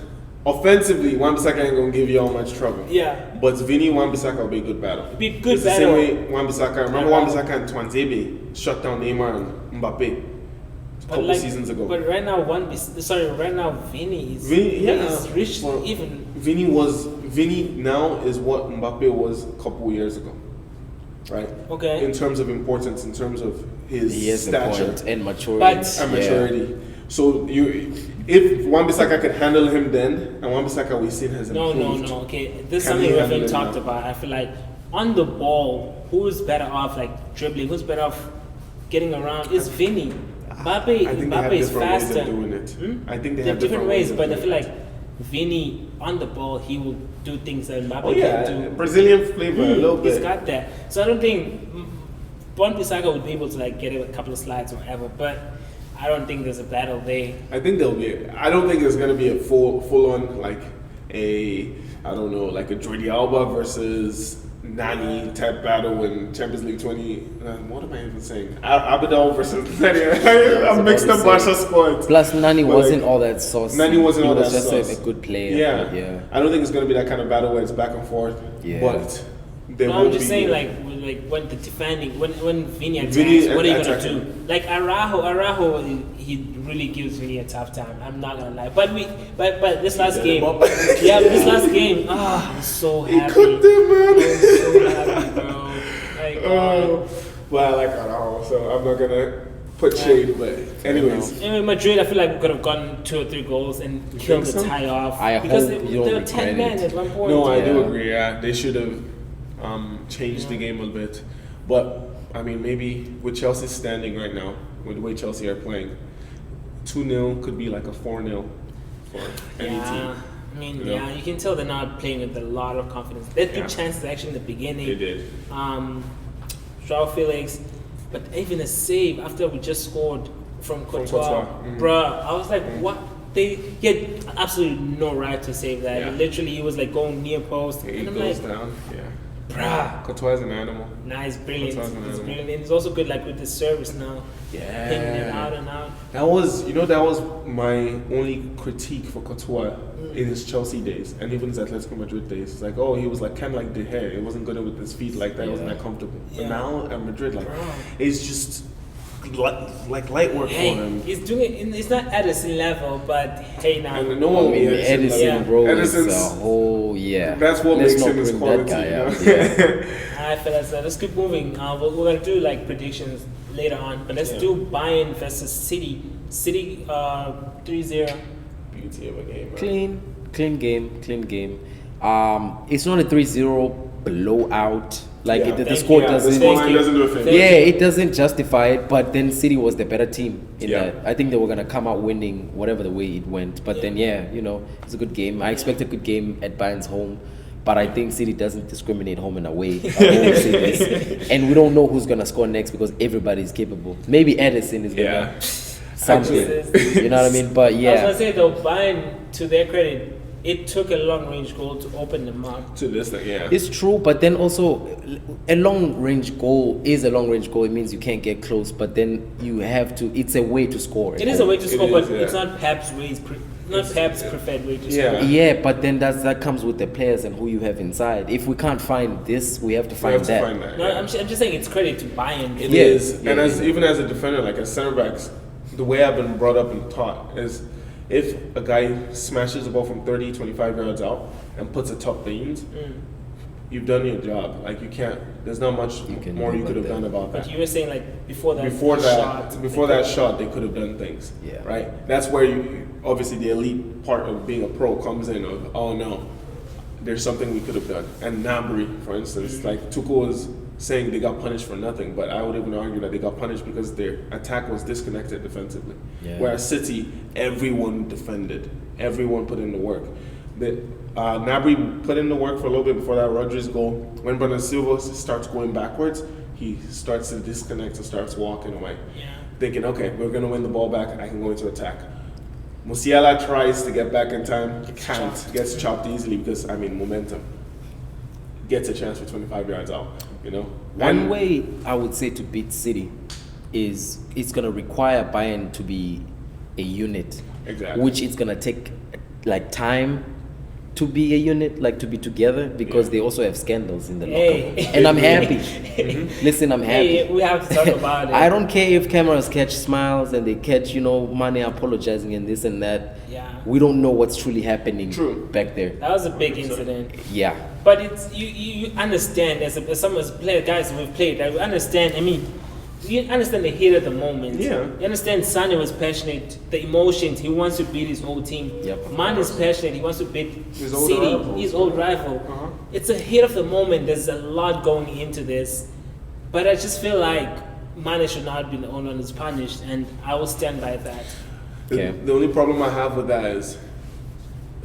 Offensively, Wan-Bissaka ain't gonna give you all much trouble. Yeah. But Vinny, Wan-Bissaka will be a good battle. Be a good it's battle. the same way Wan-Bissaka. Remember Wan-Bissaka and Twanzebe shut down Neymar and Mbappe a couple seasons ago. But right now, Vinny is rich. Well, Even Vinny now is what Mbappe was a couple years ago, right? Okay. In terms of importance, in terms of his stature and maturity. and maturity. So if Wan-Bissaka could handle him then, and Wan-Bissaka we've seen has improved. No. Okay, this is Can something he we handle haven't it talked now? about. I feel like on the ball, who's better off like dribbling? Who's better off getting around? It's Vinny. I think they have Mbappe is different ways faster. of doing it. I think they There have are different ways, of but I doing feel it. like Vinny on the ball, he will do things that Mbappe Oh yeah, can do. Brazilian flavor a little He's bit. got that. So I don't think Wan-Bissaka would be able to like get a couple of slides or whatever, but I don't think there's a battle there. I think there'll be. I don't think it's gonna be a full on like a like a Jordi Alba versus Nani type battle in Champions League 20. What am I even saying? Abidal versus Nani. I mixed up Barca squads. Plus, Nani But, wasn't like, all that sauce. Nani wasn't he all was that just sauce. a good player. Yeah. but yeah. I don't think it's gonna be that kind of battle where it's back and forth. Yeah. But there No, will I'm just be. saying like when the defending when Vinny attacks, Vinny what are you gonna attacking. do? Like Araujo, he really gives Vinny a tough time. I'm not gonna lie. But this last did game, him up. this last game, I'm so He happy. cooked him, man. I'm so happy, bro. Like, Oh, well, I like Araujo, so I'm not gonna put shade. But anyways, in Madrid, I feel like we could have gotten 2 or 3 goals and killed the think so? tie off. I because hope they, you don't they were regret 10 men it. at one point. no, I do Yeah. agree. Yeah, they should have changed the game a bit. But I mean, maybe with Chelsea's standing right now, with the way Chelsea are playing, 2-0 could be like a 4-0 for any Yeah, team. I mean, You know? yeah, you can tell they're not playing with a lot of confidence. They had Yeah. good chances actually in the beginning. They did. Joao Felix, but even a save after we just scored from Courtois, Courtois, mhm. bruh, I was like, what? He had absolutely no right to save that. Yeah. Literally, he was like going near post, He and I'm goes like, down. Yeah. bruh, Courtois is an animal. nah, he's brilliant. Courtois is an He's animal. brilliant. And he's also good like with the service now, Yeah. pinging it out and out. That was my only critique for Courtois in his Chelsea days and even his Atletico Madrid days. It's like, oh, he was like kind of like De Gea. He wasn't good with his feet like that. He wasn't Yeah. that comfortable. Yeah. But now at Madrid, like, Bro. it's just like light work Hey, for him. he's doing it. It's not Edison level, but hey now. And no one will be Edison, Yeah. bro, Edison's- is a whole That's what Let's makes not him his bring quality. that guy you know? out. Yeah. Alright, fellas, let's keep moving. We're gonna do like predictions later on, but let's Yeah. do Bayern versus City. City 3-0. Beauty of a game, man. Clean game. It's not a 3-0 blowout. Like Yeah. the Thank score you. The doesn't. scoreline doesn't do a thing. Thank Yeah, you. it doesn't justify it. But then City was the better team in Yeah. that. I think they were gonna come out winning whatever the way it went. But Yeah. then it's a good game. I expect a good game at Bayern's home. But I think City doesn't discriminate home and away. I always say this. And we don't know who's gonna score next because everybody's capable. Maybe Edison is gonna Yeah. something. Actually- You know what I mean? But I was yeah. gonna say though, Bayern, to their credit, it took a long range goal to open them up. To this thing, yeah. It's true, but then also a long range goal is a long range goal. It means you can't get close, but then you have to. It's a way to score. It is a way to It score, is, but yeah. it's not Pep's way. Not Pep's preferred way to Yeah. score. Yeah, but then that comes with the players and who you have inside. If we can't find this, we have to We find have to that. find that. No, yeah. I'm just saying it's credit to Bayern. It Yeah. is, Yeah, and yeah. even as a defender, like as center backs, the way I've been brought up and taught is if a guy smashes the ball from 30, 25 yards out and puts a top beans, you've done your job. Like you can't. There's not much can more do you could have about done about But that. you were saying like before that shot, Before that shot, they could have done things. Yeah. Right. That's where you obviously the elite part of being a pro comes in. Of oh no, there's something we could have done. And Nabry, for instance, like Tuchel was saying they got punished for nothing, but I would even argue that they got punished because their attack was disconnected defensively. Yeah. Whereas City, everyone defended, everyone put in the work. Nabry put in the work for a little bit before that Rodgers goal. When Bernardo Silva starts going backwards, he starts to disconnect and starts walking away, Yeah. thinking, okay, we're going to win the ball back, I can go into attack. Musiala tries to get back in time, can't, gets chopped easily because, I mean, momentum. Gets a chance for 25 yards out, you know? One And- way I would say to beat City is it's gonna require Bayern to be a unit, Exactly. which it's gonna take like time to be a unit, like to be together, because Yeah. they also have scandals in the locker Hey. room. And I'm happy. Listen, I'm happy. Hey, we have to talk about it. I don't care if cameras catch smiles and they catch, Mane apologizing and this and that. Yeah. We don't know what's truly happening True. back there. That was a big incident. Yeah. But it's you understand as some as player guys we've played, I understand. I mean, you understand the heat of the moment. Yeah. You understand Sane was passionate, the emotions, he wants to beat his old team. Yep. Man is passionate, he wants to beat His old City, rival. his old rival. Uh-huh. It's a heat of the moment, there's a lot going into this. But I just feel like Mane should not be the only one who's punished, and I will stand by that. Okay. The only problem I have with that is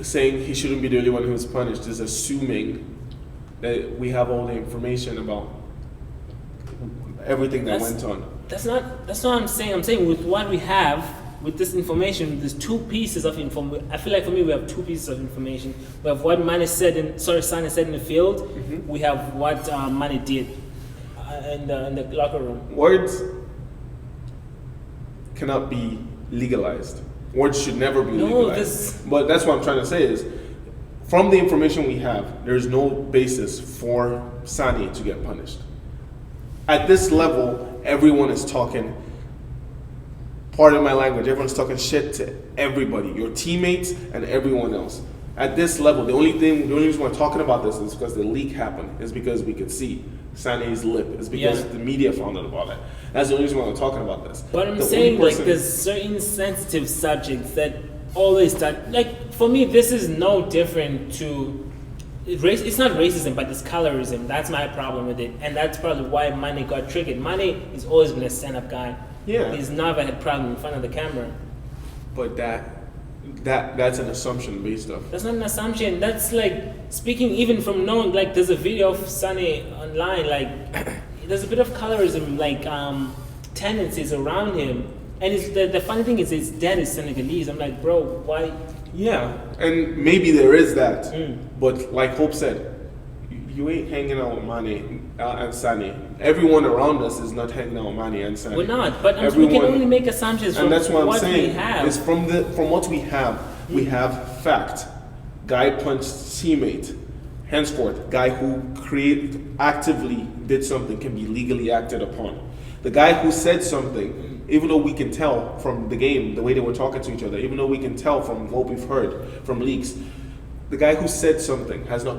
saying he shouldn't be the only one who's punished is assuming that we have all the information about everything that went on. That's not what I'm saying. I'm saying with what we have, with this information, there's two pieces of information. I feel like for me, we have two pieces of information. We have what Sane said in the field. Mm-hmm. We have what Mane did in the locker room. Words cannot be legalized. Words should never be No, legalized. But that's what I'm trying to say is, from the information we have, there's no basis for Sane to get punished. At this level, everyone is talking, pardon my language, everyone's talking shit to everybody, your teammates and everyone else. At this level, the only reason we're talking about this is because the leak happened, is because we could see Sane's lip, it's because the media found out about it. That's the only reason why we're talking about this. But I'm The saying, only like, person- there's certain sensitive subjects that always start. Like, for me, this is no different to race. It's not racism, but it's colorism. That's my problem with it, and that's probably why Mane got triggered. Mane has always been a stand-up guy. Yeah. He's never had problem in front of the camera. But that's an assumption based off. That's not an assumption. That's like speaking even from knowing. Like, there's a video of Sane online. Like, there's a bit of colorism, like tendencies around him. And it's, the funny thing is, his dad is Senegalese. I'm like, bro, why? Yeah, and maybe there is that. Mm. But like Hope said, you ain't hanging out with Mane and Sane. Everyone around us is not hanging out with Mane and Sane. We're not. But we Everyone- can only make assumptions from And that's what I'm what saying. we have. It's from what we have. We have fact. Guy punched teammate. Henceforth, guy who actively did something can be legally acted upon. The guy who said something, even though we can tell from the game, the way they were talking to each other, even though we can tell from what we've heard from leaks, the guy who said something has not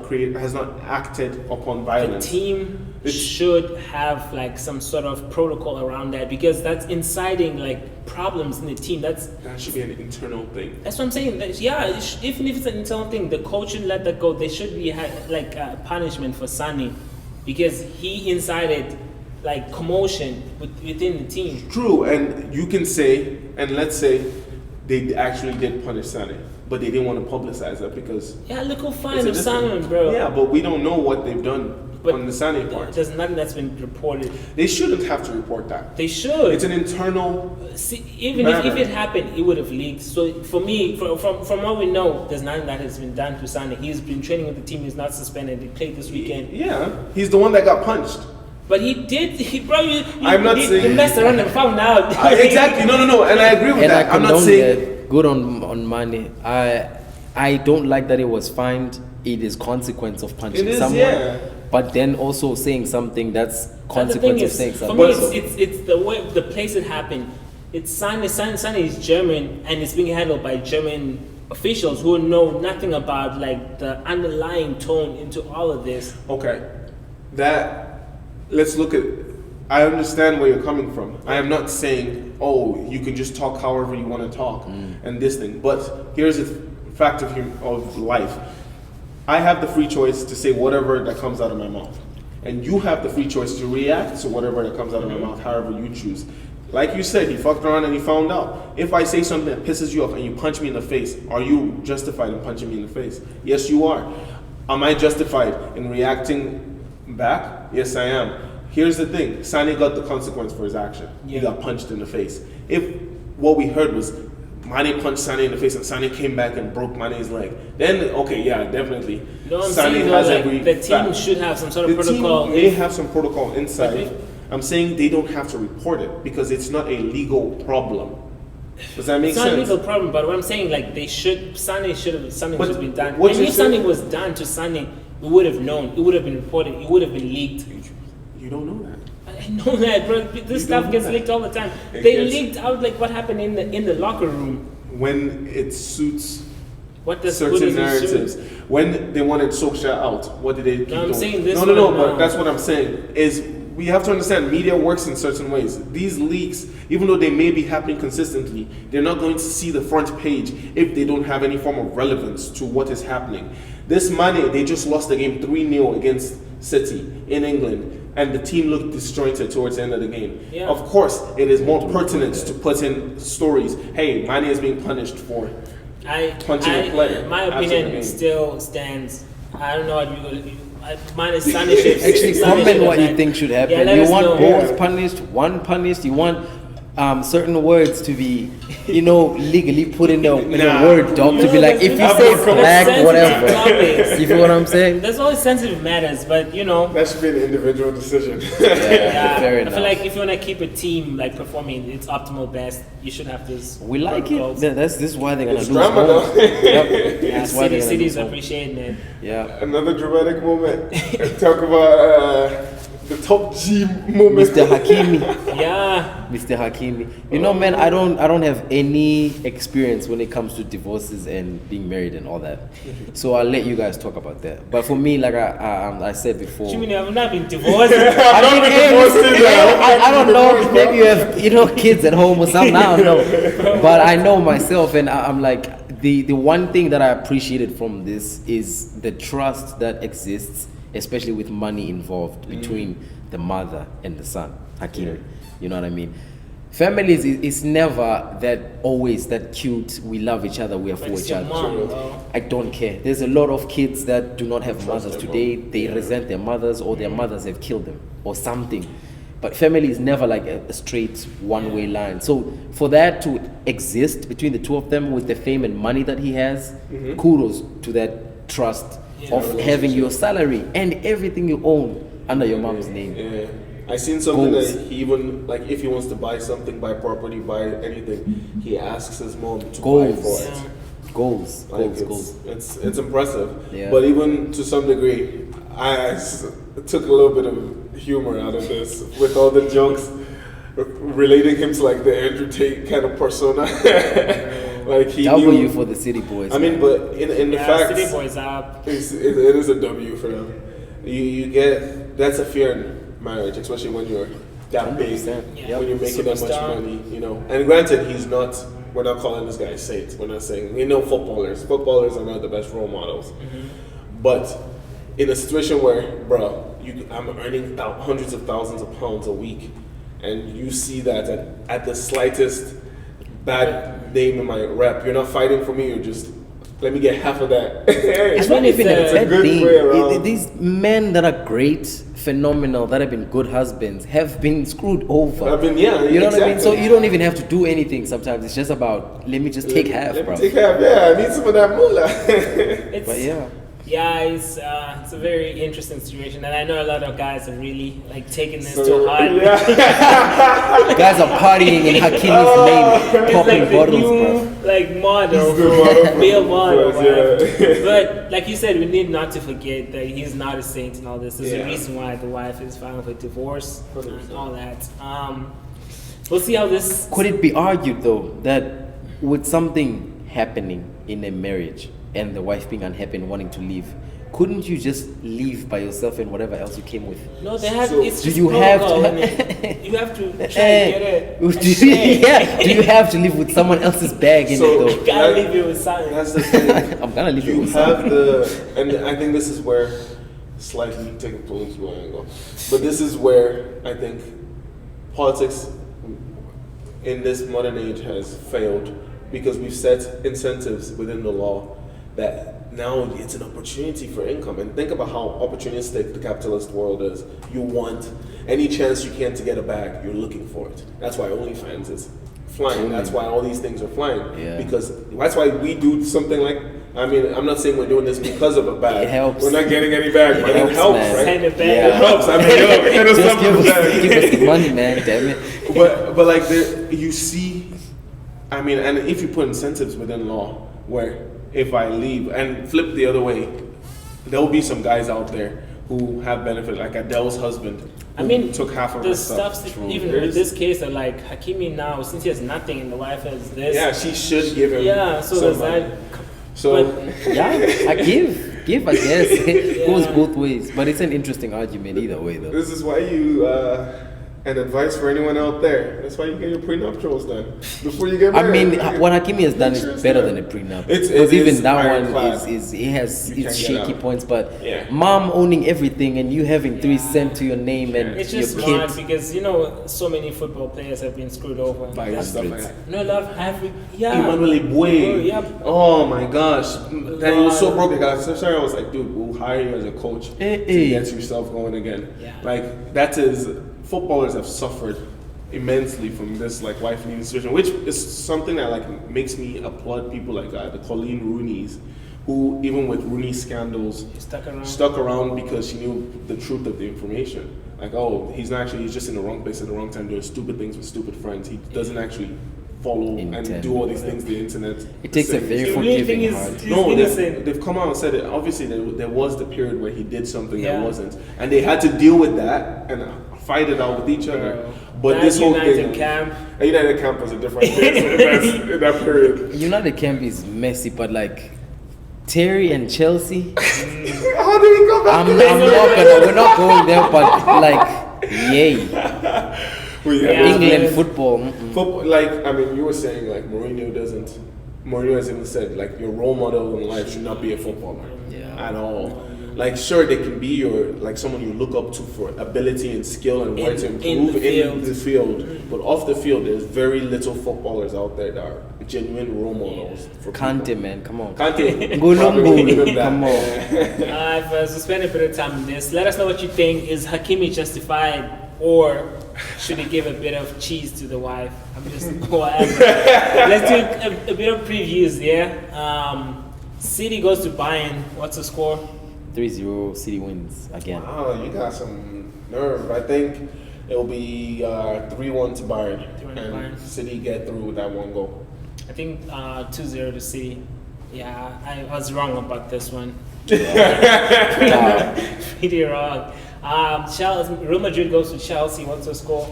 acted upon The violence. team It's- should have like some sort of protocol around that, because that's inciting like problems in the team. That should be an internal thing. That's what I'm saying. Even if it's an internal thing, the coach should let that go. There should be like a punishment for Sane, because he incited like commotion within the team. True, and you can say, and let's say they actually did punish Sane, but they didn't want to publicize that because Yeah, look how it's fine a of different- Simon, bro. Yeah, but we don't know what they've done But on the Sane part. There's nothing that's been reported. They shouldn't have to report that. They should. It's an internal. See, even if matter. it happened, it would have leaked. So for me, from what we know, there's nothing that has been done to Sane. He's been training with the team. He's not suspended. He played this weekend. Yeah, he's the one that got punched. But he did. I'm not he saying- messed around and found out. Exactly. No, and I agree with And that. I I'm not condone saying. that. Good on Mane. I don't like that it was fined. It is consequence of punching It is, someone. yeah. But then also saying something that's But the consequence thing of is, saying for something. me, So- it's the way, the place it happened. It's Sane is German, and it's being handled by German officials who know nothing about like the underlying tone into all of this. Okay, let's look at. I understand where you're coming from. I am not saying, oh, you can just talk however you want to talk and this thing. But here's a fact of life. I have the free choice to say whatever that comes out of my mouth. And you have the free choice to react to whatever that comes out of my mouth, however you choose. Like you said, you fucked around and you found out. If I say something that pisses you off and you punch me in the face, are you justified in punching me in the face? Yes, you are. Am I justified in reacting back? Yes, I am. Here's the thing. Sane got the consequence for his action. He got punched in the face. If what we heard was Mane punched Sane in the face and Sane came back and broke Mane's leg, then okay, yeah, definitely. No, I'm Sane saying has though, every like, the team fact. should have some sort of The protocol. team may have some protocol inside. Okay. I'm saying they don't have to report it because it's not a legal problem. Does that make It's not a sense? legal problem, but what I'm saying, like, something should have been done. what And you if said- something was done to Sane, we would have known. It would have been reported. It would have been leaked. You don't know that. I know that, bro. This You stuff don't gets know that. leaked all the time. It They gets- leaked out like what happened in the locker room. When it suits What does certain what does it narratives. show? When they wanted Solskjaer out, what did they keep I'm doing? saying this no, one but now. that's what I'm saying. Is we have to understand media works in certain ways. These leaks, even though they may be happening consistently, they're not going to see the front page if they don't have any form of relevance to what is happening. This Mane, they just lost the game 3-0 against City in England, and the team looked disjointed towards the end of the game. Yeah. Of course, it is more pertinent to put in stories. Hey, Mane is being punished for punching a player. My after the opinion game. still stands. I don't know what you're going to do. Mine is Sunday shifts. Actually, comment what you think should happen. Yeah, let you us want know. both Yeah. punished, one punished. You want certain words to be, legally put in the word doc to be like, if you say black, whatever. You feel what I'm saying? There's always sensitive matters, but That should be an individual decision. Yeah, fair I enough. feel like if you want to keep a team like performing its optimal best, you should have this. We like it. protocols. This is why they're gonna It's lose drama, home. though. Yep. Yeah, That's why they're gonna cities lose home. appreciate it. Yeah. Another dramatic moment. Talk about the top G moment. Mr. Hakimi. Yeah. Mr. Hakimi. Man, I don't have any experience when it comes to divorces and being married and all that. So I'll let you guys talk about that. But for me, like I said before, You mean I've not been divorced? I don't know. Maybe you have kids at home or something. I don't know. But I know myself, and I'm like the one thing that I appreciated from this is the trust that exists, especially with money involved between the mother and the son, Hakimi. You know what I mean? Families is never always that cute. We love each other. We are for Like it's each your other. mom, bro. I don't care. There's a lot of kids that do not have mothers today. They resent their mothers, or their mothers have killed them or something. But family is never like a straight one-way line. So for that to exist between the two of them with the fame and money that he has, kudos to that trust of having your salary and everything you own under your mom's name. Yeah. I seen something Goals. that he even, like, if he wants to buy something, buy property, buy anything, he asks his mom to buy Goals. for it. Goals. Goals. It's impressive. Yeah. But even to some degree, I took a little bit of humor out of this with all the jokes relating him to like the Andrew Tate kind of persona. Like he W knew, for the city boys. I mean, but in the Yeah, facts, City Boys up. it is a W for them. You get, that's a fear in marriage, especially when you're that big, 100%. Yeah. when you're making that much Superstar. money, And granted, he's not. We're not calling this guy a saint. We're not saying we know footballers. Footballers are not the best role models. But in a situation where, bro, I'm earning hundreds of thousands of pounds a week, and you see that at the slightest bad name in my rep, you're not fighting for me. You're just, let me get half of that. It's not even It's a a bad good thing. way around. These men that are great, phenomenal, that have been good husbands, have been screwed over. I mean, yeah, You know what I mean? So exactly. you don't even have to do anything sometimes. It's just about, let me just take half, Let bro. me take half. Yeah, I need some of that moolah. It's, But yeah. Yeah, it's a very interesting situation, and I know a lot of guys are really like taking this So, too hard. yeah. Guys are partying in Hakimi's name, It's popping like the bottles, new bro. like model, It's the model real for model. us, man. yeah. But like you said, we need not to forget that he's not a saint and all this. There's a Yeah. reason why the wife is filing for divorce and 100%. all that. We'll see how this. Could it be argued though that with something happening in a marriage and the wife being unhappy and wanting to leave, couldn't you just leave by yourself and whatever else you came with? No, they have. So, It's do just you have protocol, to- innit? You have to try and get Do it. you, yeah. Do you have to live with someone else's bag in So- it You though? gotta leave it with something. That's the thing. I'm gonna leave it You with have something. and I think this is where, slightly taking politics where I go, but this is where I think politics in this modern age has failed, because we've set incentives within the law that now it's an opportunity for income. And think about how opportunistic the capitalist world is. You want any chance you can to get a bag, you're looking for it. That's why OnlyFans is flying. That's why all these things are flying. Yeah. Because that's why we do something like, I mean, I'm not saying we're doing this because of a bag. It helps. We're not getting any bag, but it helps, man. right? Send it back. Yeah. It helps. I mean, hit us Just up give with us, that. give us the money, man. Damn it. But like you see, I mean, and if you put incentives within law, where if I leave and flip the other way, there will be some guys out there who have benefit, like Adele's husband. I who mean, took half of the her stuff. stuff, even with this case, are like Hakimi now, since he has nothing and the wife has this. Yeah, she should give him. Yeah, so some there's money. that. So But Yeah, I give. Give, I guess. It goes both ways. But it's an interesting argument either way, though. This is why you, and advice for anyone out there, that's why you get your prenuptials done before you get I married. mean, what Hakimi has done Make is sure it's better done. than a prenup. It Because even is that one ironclad. is it has You its can't get shaky out. points, but Yeah. mom owning everything and you having 3 cents to your name and It's your just smart kids. because so many football players have been screwed over By And stuff like hundreds. that. No love, Emmanuel Eboué. Yep. Oh my gosh. That he was so broke. I was like, dude, we'll hire you as a coach to get yourself going again. Yeah. Like, that is, footballers have suffered immensely from this like wife leaving situation, which is something that like makes me applaud people like the Colleen Rooneys, who even with Rooney scandals stuck around because she knew the truth of the information. Like, oh, he's just in the wrong place at the wrong time doing stupid things with stupid friends. He doesn't actually follow and do all these things the internet. It takes a says. very You really think forgiving heart. he's No, innocent? they've come out and said it. Obviously, there was the period where he did something Yeah. that wasn't, and they had to deal with that and fight it out with each other. Bro. But That this whole United thing, camp. United camp was a different case in that period. United camp is messy, but like Terry and Chelsea, How did he go back? we're not going there, but like, yay. Yeah, England man. football. Football, like, I mean, you were saying like Mourinho has even said like your role model in life should not be a footballer at all. Like, sure, they can be your like someone you look up to for ability and skill and where to improve in the field, but off the field, there's very little footballers out there that are genuine role models for Kante, people. man, come on. Kante, Ngulungu, come on. I've spent a bit of time on this. Let us know what you think. Is Hakimi justified, or should he give a bit of cheese to the wife? I'm just whatever. Let's do a bit of previews. Yeah. City goes to Bayern. What's the score? 3-0 City wins again. Wow, you got some nerve. I think it'll be 3-1 to Bayern, 3-1 to and Bayern. City get through with that one goal. I think 2-0 to City. Yeah, I was wrong about this one. Pretty wrong. Real Madrid goes to Chelsea. What's the score?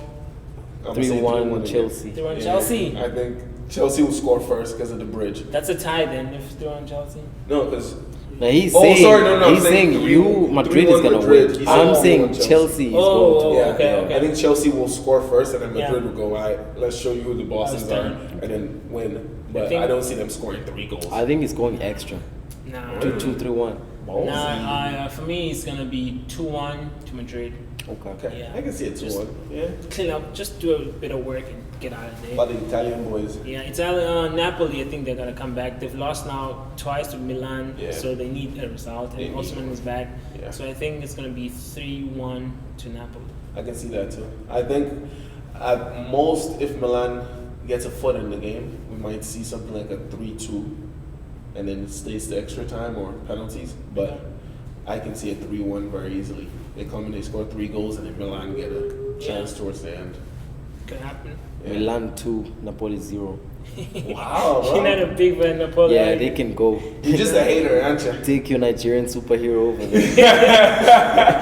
I'm gonna say 3-1 3-1 Chelsea. 3-1 Yeah, Chelsea. I think Chelsea will score first because of the bridge. That's a tie then. If 3-1 Chelsea. No, because Now he's Oh, saying, sorry, no, I'm he's saying saying 3-1 you Madrid is gonna Madrid. win. He's I'm saying saying 3-1 Chelsea is Oh, going to. yeah, okay, yeah. okay. I think Chelsea will score first, and then Yeah. Madrid will go. All right, let's show you who the bosses are, Understand. and then win. But think- I don't see them scoring 3 goals. I think it's going extra. Nah. 2-2, 3-1. Ballsy. Nah, for me, it's gonna be 2-1 to Madrid. Okay, Yeah. I can see it 2-1. Yeah, Clean up, just do a bit of work and get out of there. but the Italian boys. Yeah, Napoli, I think they're gonna come back. They've lost now twice to Milan, Yeah. so they need a result. They And need Osimhen one. is back, Yeah. so I think it's gonna be 3-1 to Napoli. I can see that too. I think at most, if Milan gets a foot in the game, we might see something like a 3-2, and then it stays to extra time or penalties. But I can see a 3-1 very easily. They come in, they score 3 goals, and then Milan get a chance towards the end. Could happen. Yeah. Milan 2, Napoli 0. Wow, You're not bro. a big fan of Napoli. Yeah, they can go. You're just a hater, aren't you? Take your Nigerian superhero over there.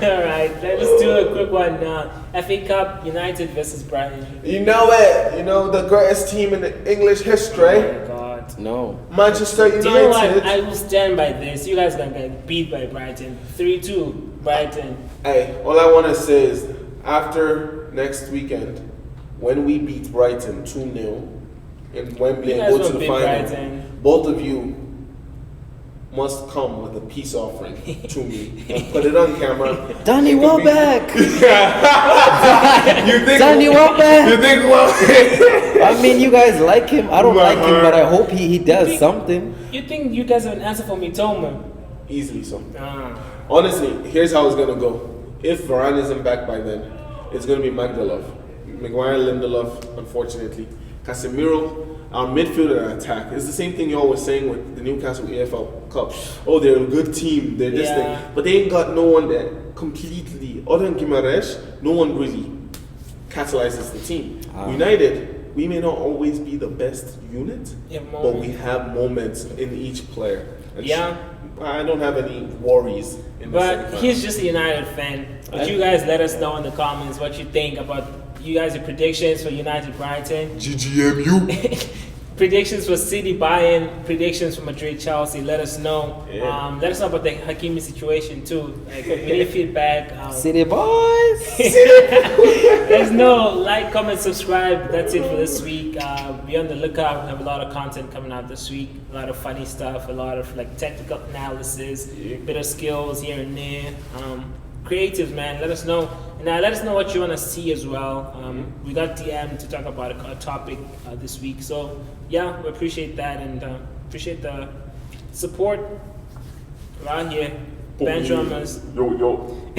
All right, let's do a quick one now. FA Cup, United versus Brighton. You know it. You know the greatest team in the English Oh history, my God. No. Manchester United. Do you know what? I will stand by this. You guys are gonna get beat by Brighton. 3-2, Brighton. Hey, all I want to say is after next weekend, when we beat Brighton 2-0 in Wembley You and guys go to will the beat final, Brighton. both of you must come with a peace offering to me and put it on camera. Danny It could be- Welbeck! You think? Danny Welbeck! You think? Well, I mean, you guys like him. I don't My like him, but I heart. hope he does something. You think you guys have an answer for me, Toma? easily so. Ah. Honestly, here's how it's gonna go. If Varane isn't back by then, it's gonna be Magdalov, Maguire, Lindelof, unfortunately, Casemiro. Our midfield and attack. It's the same thing you're always saying with the Newcastle EFL Cup. Oh, they're a good team. They're this Yeah. thing, but they ain't got no one that completely, other than Guimaraes, no one really catalyzes the team. United, we may not always be the best unit, Yeah, but we have moments in each player. And Yeah. I don't have any worries in the But semi-final. he's just a United fan. But you guys let us know in the comments what you think about you guys' predictions for United Brighton. GGMU. predictions for City, Bayern, predictions for Madrid, Chelsea. Let us know. Yeah. Let us know about the Hakimi situation too. Like, we need feedback. City boys. Let us know. Like, comment, subscribe. That's it for this week. Be on the lookout. We have a lot of content coming out this week. A lot of funny stuff. A lot of like technical analysis. Bit of skills here and there. Creatives, man. Let us know. And let us know what you want to see as well. We got DM to talk about a topic this week. So, yeah, we appreciate that and appreciate the support around here. Band drummers. Yo.